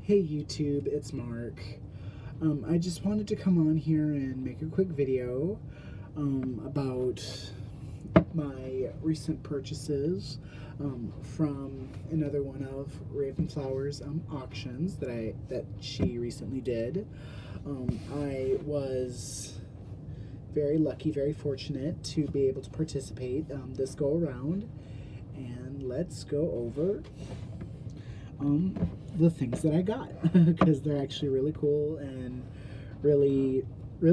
Hey YouTube, it's Mark. I just wanted to come on here and make a quick video about my recent purchases from another one of Ravenflower's auctions that she recently did. I was very lucky, very fortunate to be able to participate this go around, and let's go over the things that I got because they're actually really cool and really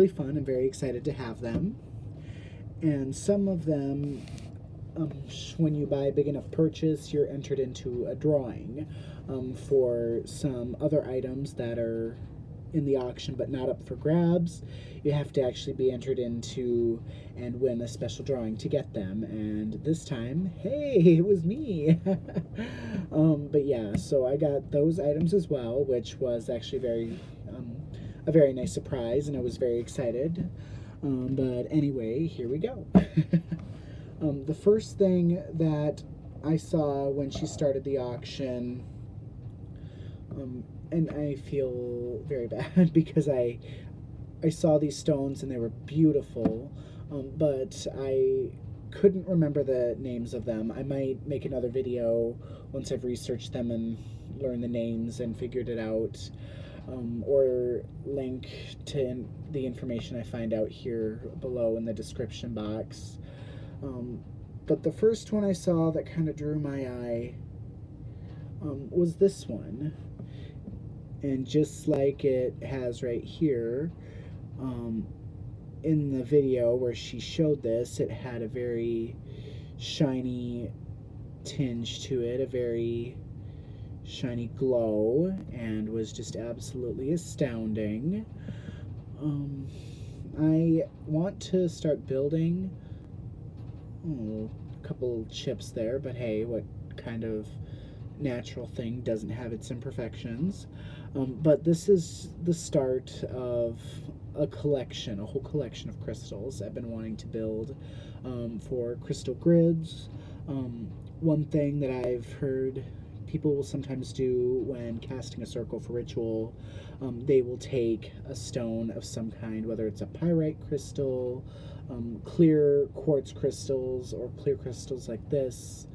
fun. I'm very excited to have them. And some of them, when you buy a big enough purchase, you're entered into a drawing for some other items that are in the auction but not up for grabs. You have to actually be entered into and win a special drawing to get them, and this time, hey, it was me. But yeah, so I got those items as well, which was actually a very nice surprise, and I was very excited. But anyway, here we go. The first thing that I saw when she started the auction, and I feel very bad because I saw these stones and they were beautiful, but I couldn't remember the names of them. I might make another video once I've researched them and learned the names and figured it out, or link to the information I find out here below in the description box. But the first one I saw that kind of drew my eye was this one. And just like it has right here, in the video where she showed this, it had a very shiny tinge to it, a very shiny glow, and was just absolutely astounding. I want to start building. Oh, a couple chips there, but hey, what kind of natural thing doesn't have its imperfections? But this is the start of a collection, a whole collection of crystals I've been wanting to build for crystal grids. One thing that I've heard people will sometimes do when casting a circle for ritual, they will take a stone of some kind, whether it's a pyrite crystal, clear quartz crystals, or clear crystals like this,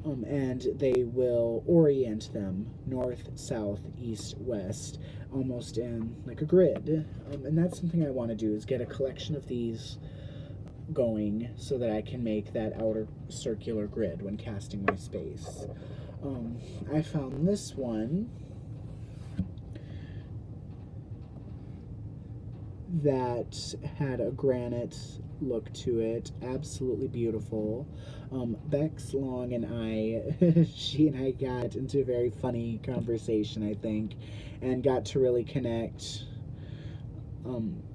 and they will orient them north, south, east, west, almost in like a grid. And that's something I want to do, is get a collection of these going so that I can make that outer circular grid when casting my space. I found this one that had a granite look to it, absolutely beautiful. Bex Long and I, she and I got into a very funny conversation, I think, and got to really connect.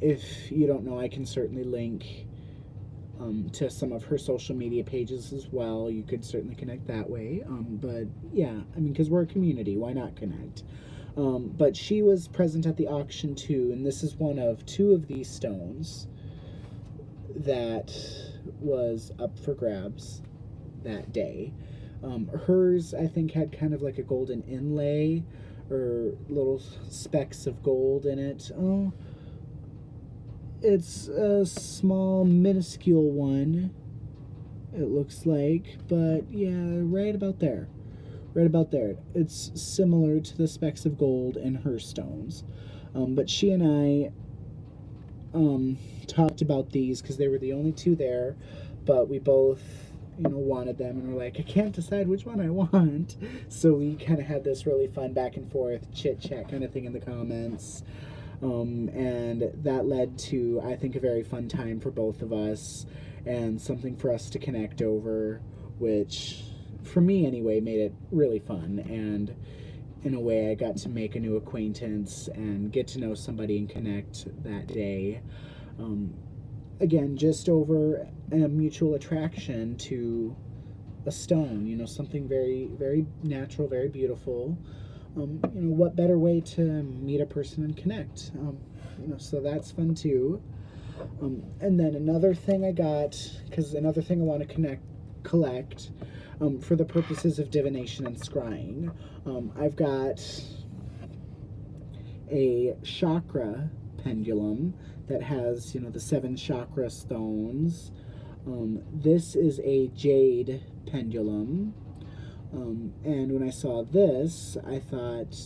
If you don't know, I can certainly link to some of her social media pages as well. You could certainly connect that way. But yeah, I mean, because we're a community, why not connect? But she was present at the auction too, and this is one of two of these stones that was up for grabs that day. Hers, I think, had kind of like a golden inlay or little specks of gold in it. Oh, it's a small, minuscule one, it looks like, but yeah, right about there. Right about there. It's similar to the specks of gold in her stones. But she and I talked about these because they were the only two there, but we both, wanted them, and we're like, I can't decide which one I want. So we kind of had this really fun back and forth chit chat kind of thing in the comments. And that led to, I think, a very fun time for both of us, and something for us to connect over, which, for me anyway, made it really fun. And in a way, I got to make a new acquaintance and get to know somebody and connect that day. Again, just over a mutual attraction to a stone, something very, very natural, very beautiful. What better way to meet a person and connect? So that's fun too. And then another thing I got, because another thing I want to collect for the purposes of divination and scrying. I've got a chakra pendulum that has, you know, the 7 chakra stones. This is a jade pendulum. And when I saw this, I thought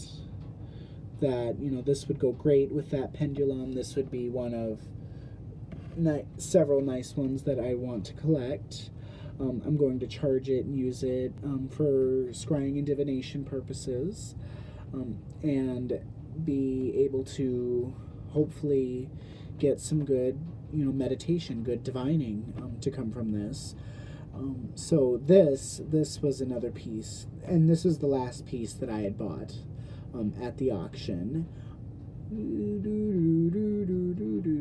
that, you know, this would go great with that pendulum. This would be one of several nice ones that I want to collect. I'm going to charge it and use it for scrying and divination purposes, and be able to hopefully get some good, you know, meditation, good divining to come from this. So this was another piece, and this is the last piece that I had bought at the auction.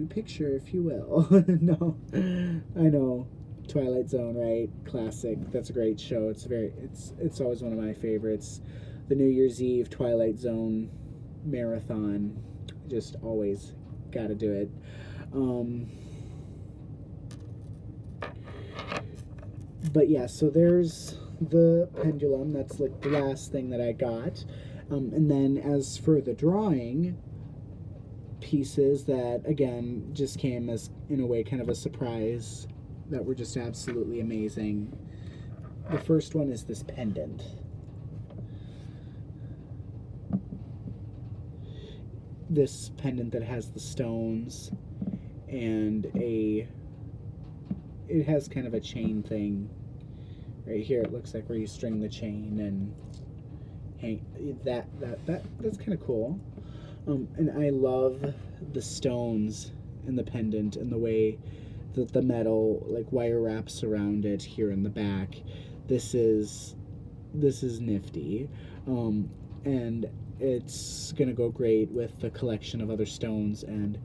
Picture, if you will. No, I know, Twilight Zone, right? Classic. That's a great show. It's always one of my favorites. The New Year's Eve Twilight Zone marathon, just always gotta do it. But yeah, so there's the pendulum. That's like the last thing that I got. And then as for the drawing pieces, that again just came as, in a way, kind of a surprise, that were just absolutely amazing. The first one is this pendant. This pendant that has the stones and it has kind of a chain thing right here. It looks like where you string the chain and hang that's kind of cool. And I love the stones in the pendant and the way that the metal like wire wraps around it here in the back. This is nifty, and it's gonna go great with the collection of other stones and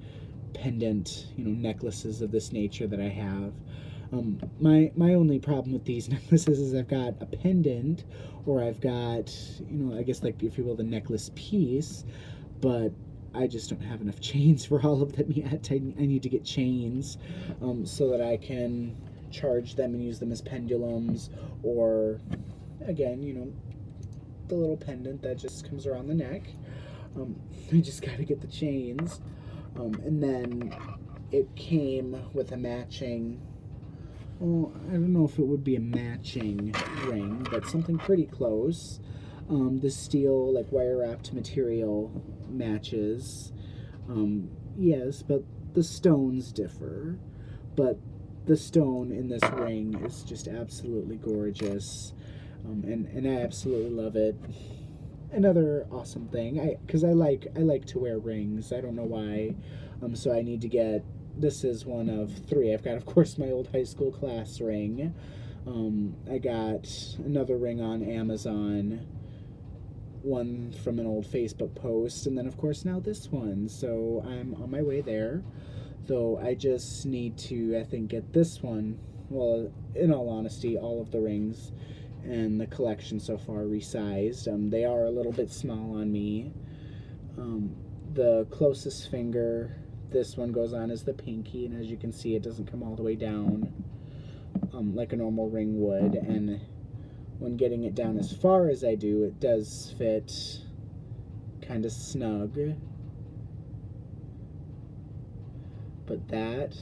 pendant, you know, necklaces of this nature that I have. My only problem with these necklaces is I've got a pendant, or I've got, you know, I guess, like, if you will, the necklace piece, but I just don't have enough chains for all of them yet. I need to get chains so that I can charge them and use them as pendulums, or, again, you know, the little pendant that just comes around the neck. I just got to get the chains. And then it came with a matching, well, I don't know if it would be a matching ring, but something pretty close. The steel, like, wire-wrapped material matches. Yes, but the stones differ. But the stone in this ring is just absolutely gorgeous. And I absolutely love it. Another awesome thing, because I like to wear rings. I don't know why. So I need to get, this is one of 3. I've got, of course, my old high school class ring. I got another ring on Amazon, one from an old Facebook post, and then, of course, now this one. So I'm on my way there, though I just need to, I think, get this one. Well, in all honesty, all of the rings and the collection so far resized. They are a little bit small on me. The closest finger, this one goes on as the pinky, and as you can see, it doesn't come all the way down like a normal ring would, and when getting it down as far as I do, it does fit kind of snug. But that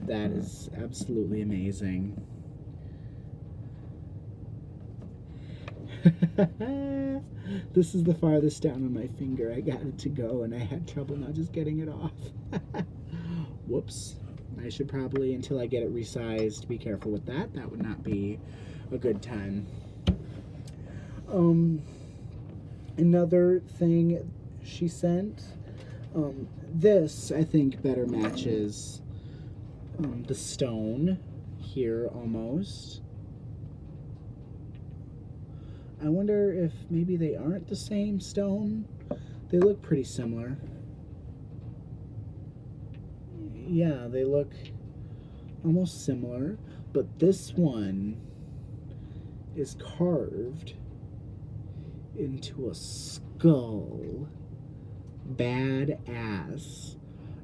is absolutely amazing. This is the farthest down on my finger I got it to go, and I had trouble not just getting it off. Whoops. I should probably, until I get it resized, be careful with that. That would not be a good time. Another thing she sent, this, I think, better matches the stone here almost. I wonder if maybe they aren't the same stone. They look pretty similar. Yeah, they look almost similar, but this one is carved into a skull. Badass.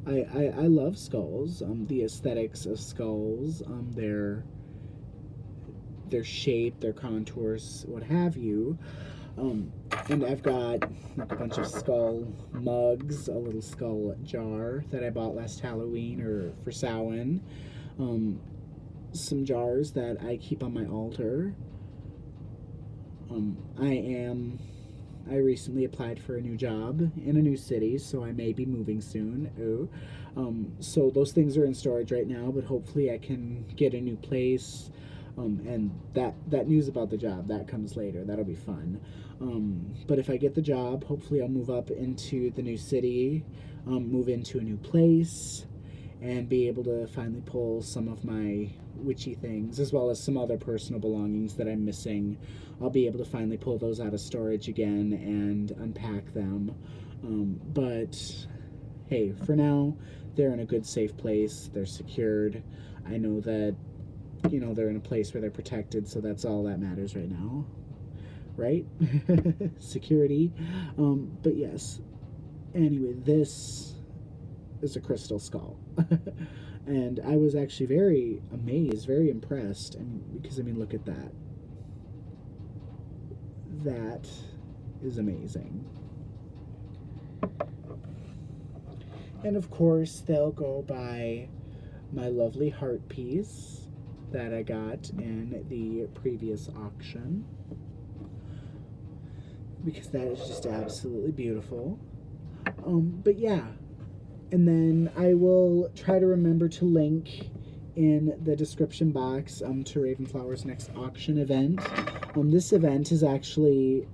I love skulls. The aesthetics of skulls, their shape, their contours, what have you. And I've got like a bunch of skull mugs, a little skull jar that I bought last Halloween or for Samhain. Some jars that I keep on my altar. I recently applied for a new job in a new city, so I may be moving soon. Ooh. So those things are in storage right now, but hopefully I can get a new place. And that news about the job, that comes later. That'll be fun. But if I get the job, hopefully I'll move up into the new city, move into a new place, and be able to finally pull some of my witchy things, as well as some other personal belongings that I'm missing. I'll be able to finally pull those out of storage again and unpack them. But hey, for now, they're in a good, safe place. They're secured. I know that, you know, they're in a place where they're protected, so that's all that matters right now. Right? Security. But yes. Anyway, this is a crystal skull. And I was actually very amazed, very impressed, and because I mean, look at that. That is amazing. And of course, they'll go by my lovely heart piece that I got in the previous auction, because that is just absolutely beautiful. But yeah. And then I will try to remember to link in the description box to Ravenflower's next auction event. This event is actually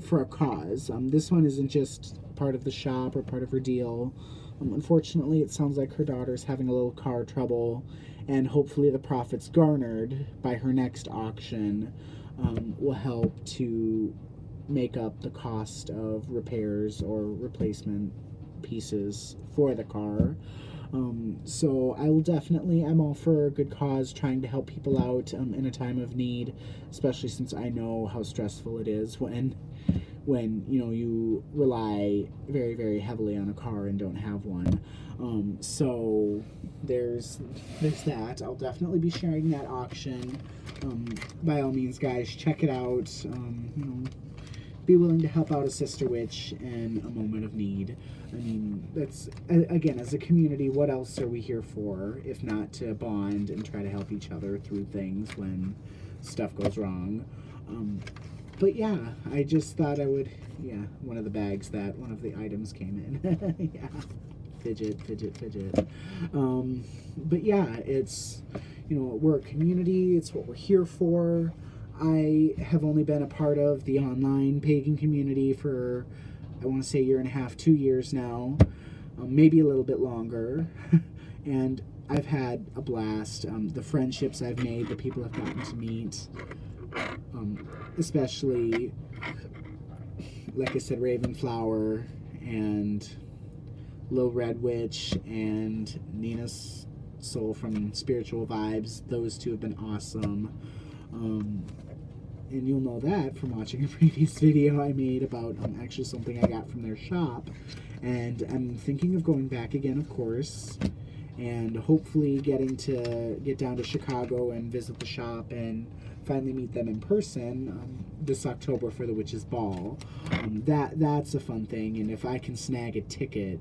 for a cause. This one isn't just part of the shop or part of her deal. Unfortunately, it sounds like her daughter's having a little car trouble, and hopefully the profits garnered by her next auction will help to make up the cost of repairs or replacement pieces for the car. So I will definitely, I'm all for a good cause, trying to help people out in a time of need, especially since I know how stressful it is when you know, you rely very, very heavily on a car and don't have one. So there's that. I'll definitely be sharing that auction. By all means, guys, check it out. You know, be willing to help out a sister witch in a moment of need. I mean, that's, again, as a community, what else are we here for if not to bond and try to help each other through things when stuff goes wrong. But yeah, I just thought I would, yeah, one of the bags that one of the items came in. Yeah, fidget. But yeah, it's, you know, we're a community, it's what we're here for. I have only been a part of the online pagan community for, I want to say, 1.5 to 2 years now, maybe a little bit longer. And I've had a blast. The friendships I've made, the people I've gotten to meet, especially, like I said, Ravenflower and Lil Red Witch and Nina's Soul from Spiritual Vibes. Those two have been awesome. And you'll know that from watching a previous video I made about actually something I got from their shop. And I'm thinking of going back again, of course, and hopefully getting to get down to Chicago and visit the shop and finally meet them in person this October for the Witch's Ball. That's a fun thing, and if I can snag a ticket,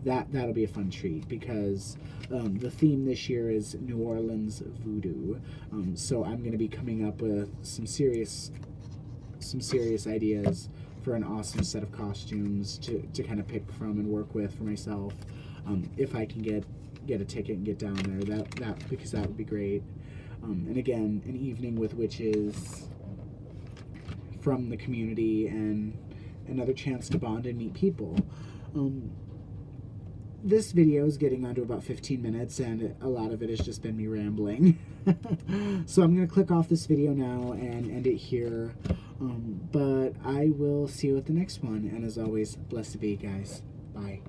that'll be a fun treat, because the theme this year is New Orleans voodoo. So I'm going to be coming up with some serious ideas for an awesome set of costumes to kind of pick from and work with for myself. If I can get a ticket and get down there, because that would be great. And again, an evening with witches from the community and another chance to bond and meet people. This video is getting on to about 15 minutes, and a lot of it has just been me rambling. So I'm going to click off this video now and end it here. But I will see you at the next one. And as always, blessed be, guys. Bye.